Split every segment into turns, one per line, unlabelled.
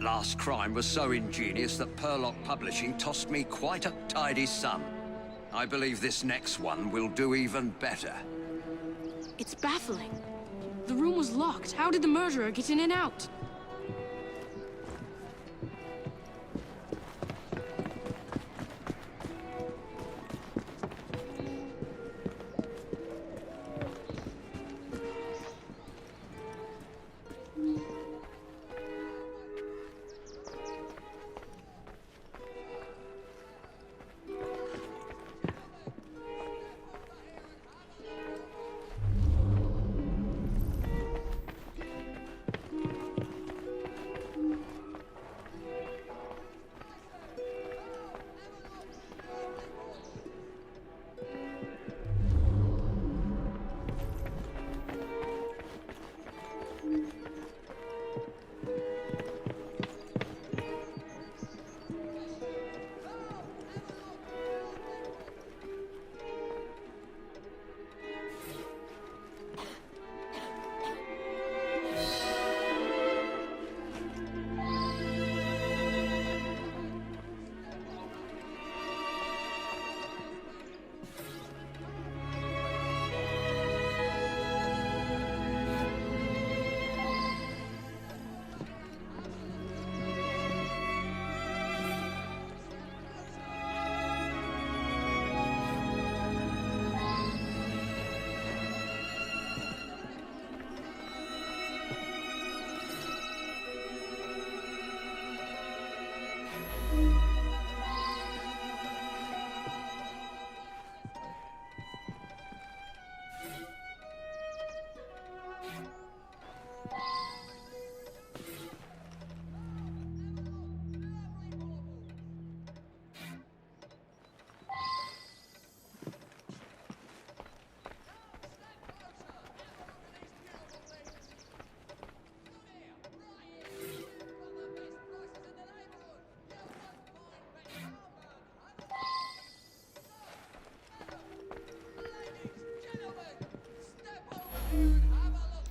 That last crime was so ingenious that Purlock Publishing tossed me quite a tidy sum. I believe this next one will do even better.
It's baffling. The room was locked. How did the murderer get in and out?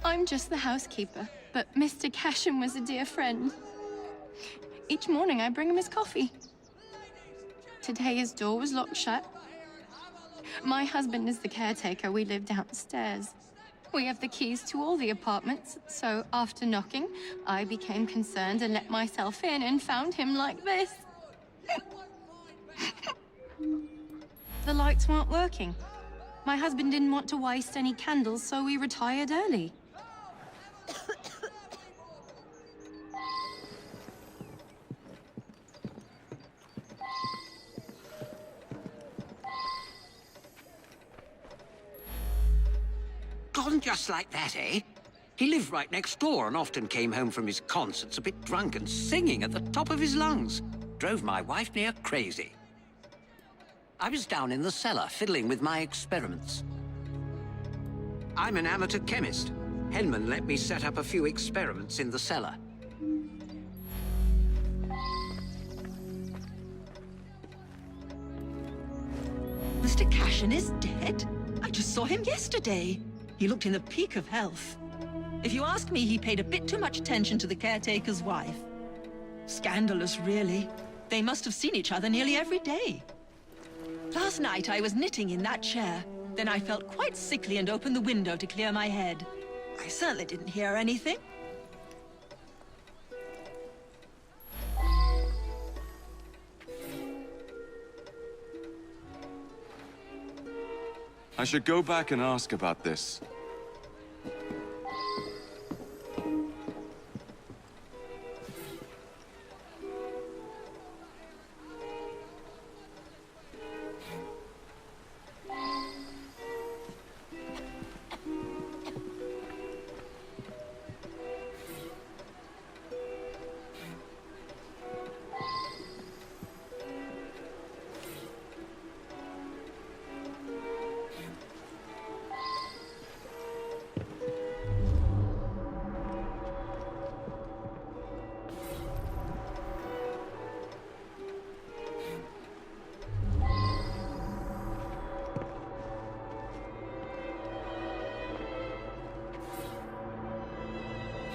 I'm just the housekeeper, but Mr. Casham was a dear friend. Each morning I bring him his coffee. Today his door was locked shut. My husband is the caretaker. We live downstairs. We have the keys to all the apartments, so after knocking, I became concerned and let myself in and found him like this. The lights weren't working. My husband didn't want to waste any candles, so we retired early.
Gone just like that, eh? He lived right next door and often came home from his concerts a bit drunk and singing at the top of his lungs. Drove my wife near crazy. I was down in the cellar fiddling with my experiments. I'm an amateur chemist. Henman let me set up a few experiments in the cellar.
Mr. Cashin is dead? I just saw him yesterday. He looked in the peak of health. If you ask me, he paid a bit too much attention to the caretaker's wife. Scandalous, really. They must have seen each other nearly every day. Last night, I was knitting in that chair. Then I felt quite sickly and opened the window to clear my head. I certainly didn't hear anything.
I should go back and ask about this.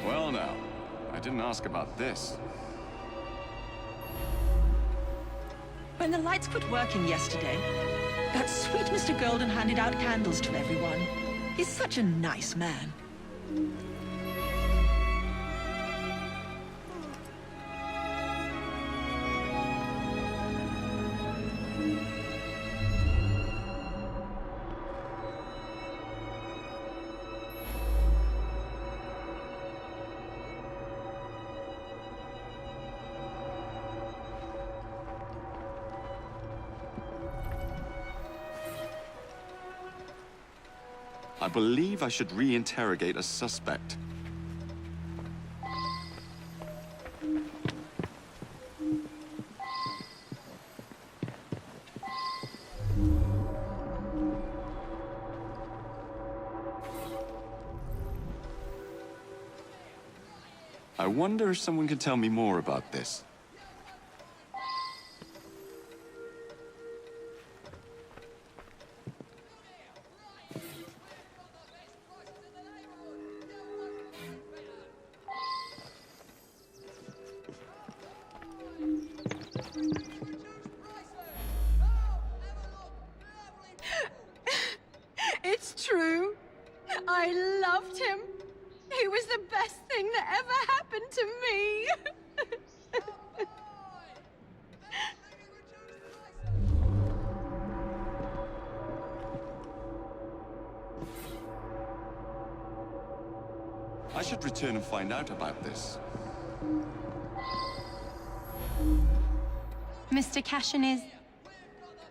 Well now, I didn't ask about this.
When the lights quit working yesterday, that sweet Mr. Golden handed out candles to everyone. He's such a nice man.
I believe I should re-interrogate a suspect. I wonder if someone can tell me more about this.
It's true. I loved him. He was the best thing that ever happened to me.
I should return and find out about this.
Mr. Cashin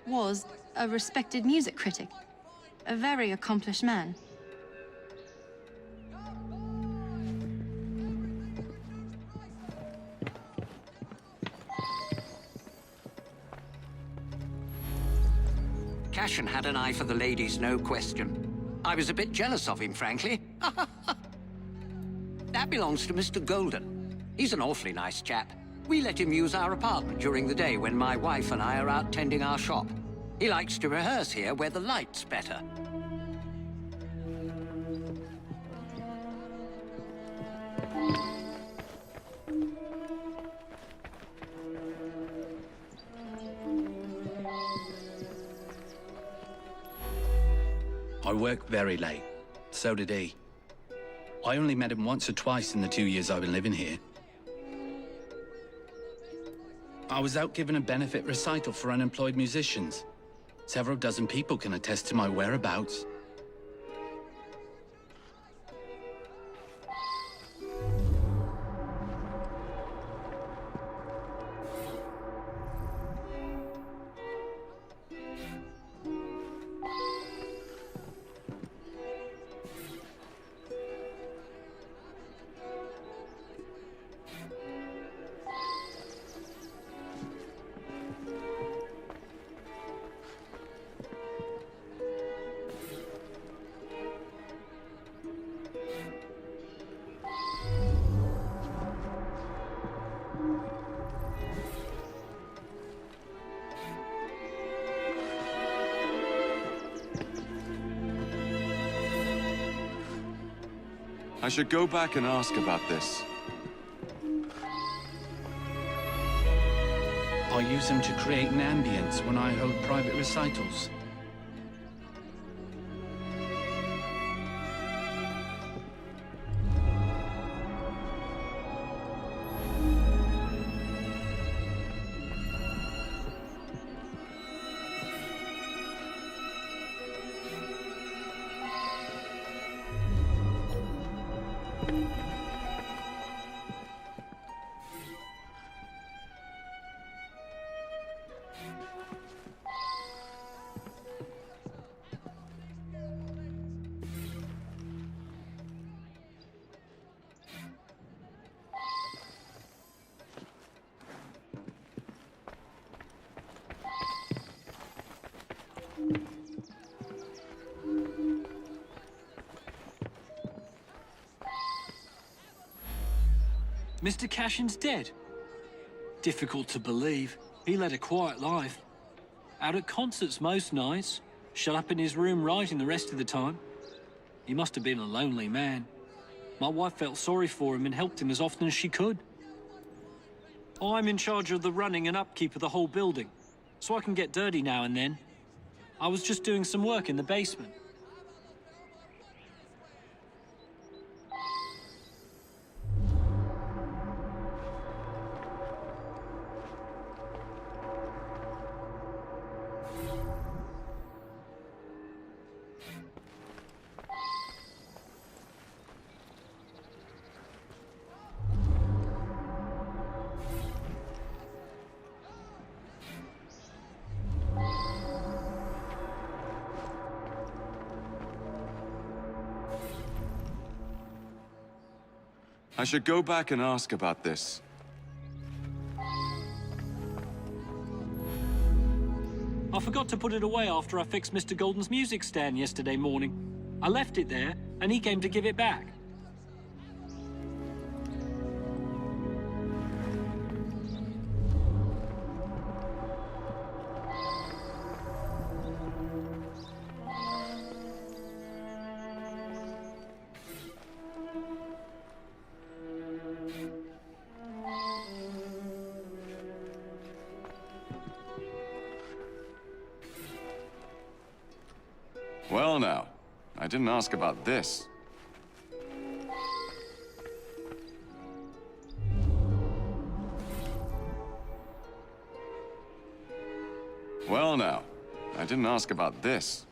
was a respected music critic. A very accomplished man.
Cashin had an eye for the ladies, no question. I was a bit jealous of him, frankly. That belongs to Mr. Golden. He's an awfully nice chap. We let him use our apartment during the day when my wife and I are out tending our shop. He likes to rehearse here where the light's better.
I work very late. So did he. I only met him once or twice in the 2 years I've been living here. I was out giving a benefit recital for unemployed musicians. Several dozen people can attest to my whereabouts.
I should go back and ask about this.
I use them to create an ambience when I hold private recitals.
Mr. Cashin's dead? Difficult to believe. He led a quiet life. Out at concerts most nights, shut up in his room writing the rest of the time. He must have been a lonely man. My wife felt sorry for him and helped him as often as she could. I'm in charge of the running and upkeep of the whole building, so I can get dirty now and then. I was just doing some work in the basement.
I should go back and ask about this.
I forgot to put it away after I fixed Mr. Golden's music stand yesterday morning. I left it there, and he came to give it back.
Well now, I didn't ask about this. Well now, I didn't ask about this.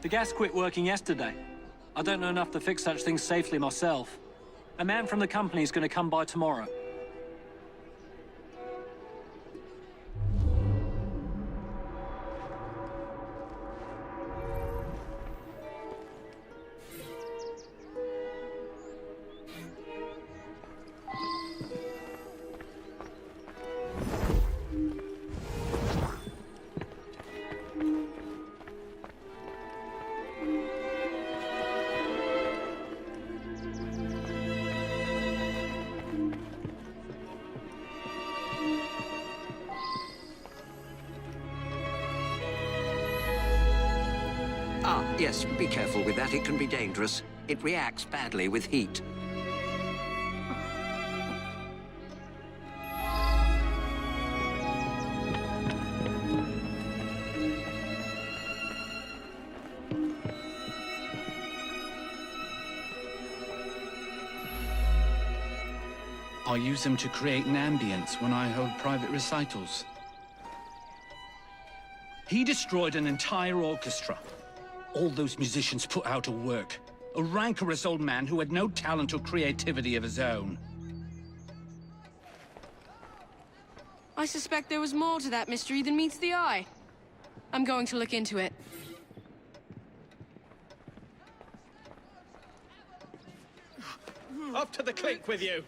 The gas quit working yesterday. I don't know enough to fix such things safely myself. A man from the company is going to come by tomorrow.
Ah, yes, be careful with that. It can be dangerous. It reacts badly with heat.
I use them to create an ambience when I hold private recitals. He destroyed an entire orchestra. All those musicians put out of work. A rancorous old man who had no talent or creativity of his own.
I suspect there was more to that mystery than meets the eye. I'm going to look into it.
Up to the clink with you!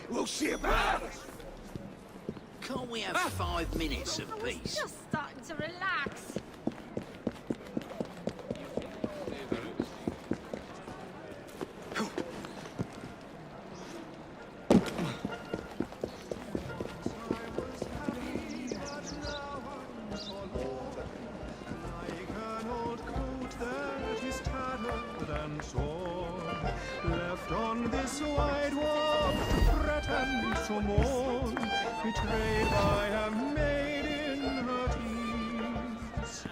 We'll see about it. Can't we have 5 minutes of peace?
Just starting to relax.
left on this wide world to fret and to mourn, betrayed by a maid in her teens.